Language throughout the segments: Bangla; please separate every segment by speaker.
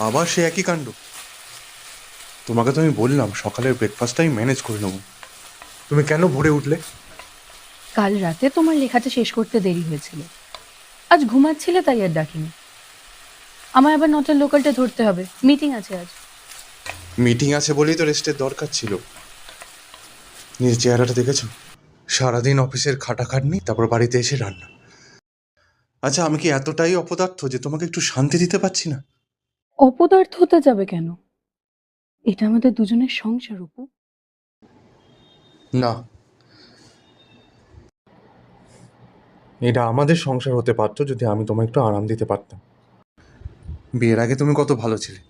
Speaker 1: আবার সে একই কাণ্ড। তোমাকে তো আমি বললাম সকালের ব্রেকফাস্টটাই ম্যানেজ করে নেবো, তুমি কেন ভোরে উঠলে?
Speaker 2: কাল রাতে তোমার লেখাটা শেষ করতে দেরি হয়েছিল, আজ ঘুমাচ্ছিলে তাই আর ডাকিনি। আমার আবার 9টার লোকালটা ধরতে হবে, মিটিং আছে আজ।
Speaker 1: মিটিং আছে বলেই তো রেস্টের দরকার ছিল। নিজের চেহারাটা দেখেছো? সারাদিন অফিসের খাটাখাটনি, তারপর বাড়িতে এসে রান্না। আচ্ছা, আমি কি এতটাই অপদার্থ যে তোমাকে একটু শান্তি দিতে পারছি না?
Speaker 2: অপদার্থ হতে যাবে কেন? এটা আমাদের দুজনের সংসার অপু।
Speaker 1: না, এটা আমাদের সংসার হতে পারতো যদি আমি তোমায় একটু আরাম দিতে পারতাম। বিয়ের আগে তুমি কত ভালো ছিলে,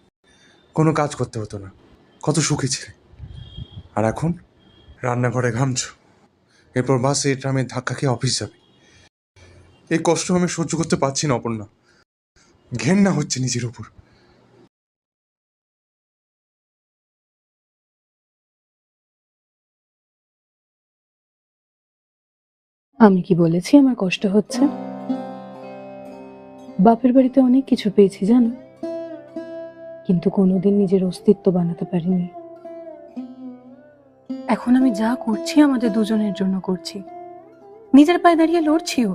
Speaker 1: কোনো কাজ করতে হতো না, কত সুখী ছিলে। আর এখন রান্নাঘরে ঘামছো, এরপর বাসে ট্রামে ধাক্কা খেয়ে অফিস যাবে। এই কষ্ট আমি সহ্য করতে পারছি না অপর্ণা, ঘেন্না হচ্ছে নিজের উপর।
Speaker 2: আমি কি বলেছি আমার কষ্ট হচ্ছে? বাপের বাড়িতে অনেক কিছু পেয়েছি জানো, কিন্তু কোনোদিন নিজের অস্তিত্ব বানাতে পারিনি। এখন আমি যা করছি আমাদের দুজনের জন্য করছি, নিজের পায়ে দাঁড়িয়ে লড়ছিও।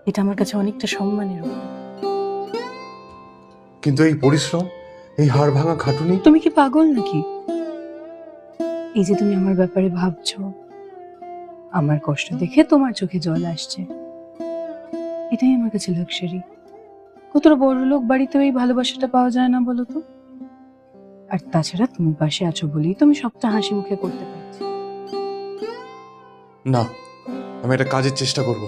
Speaker 2: এটা আমার কাছে অনেকটা সম্মানের উপর।
Speaker 1: কিন্তু এই পরিশ্রম, এই হাড় ভাঙা খাটুনি।
Speaker 2: তুমি কি পাগল নাকি? এই যে তুমি আমার ব্যাপারে ভাবছো, আমার কষ্ট দেখে তোমার চোখে জল আসছে, এটাই আমার কাছে লাক্সারি। কতটা বড় লোক বাড়িতেও এই ভালোবাসাটা পাওয়া যায় না বলো তো? আর তাছাড়া তুমি পাশে আছো বলেই তুমি সবটা হাসি মুখে করতে পারছি।
Speaker 1: না, আমি একটা কাজের চেষ্টা করব,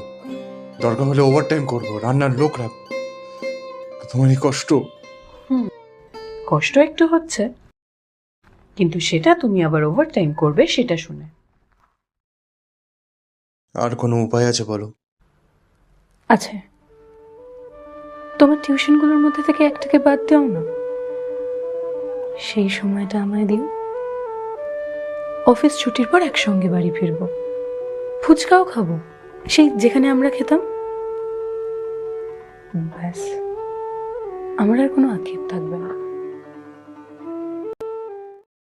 Speaker 1: দরকার হলে ওভারটাইম করব, রান্নার লোক রাখবো। তোমার এই কষ্ট।
Speaker 2: কষ্ট একটু হচ্ছে, কিন্তু সেটা তুমি আবার ওভার টাইম করবে সেটা শুনে।
Speaker 1: আর কোনো উপায় আছে বলো?
Speaker 2: আছে, তোমার টিউশনগুলোর মধ্যে থেকে একটাকে বাদ দাও না, সেই সময়টা আমায় দিও। অফিস ছুটির পর একসঙ্গে বাড়ি ফিরবো, ফুচকাও খাবো, সেই যেখানে আমরা খেতাম। ব্যাস, আমার আর কোনো আক্ষেপ থাকবে না।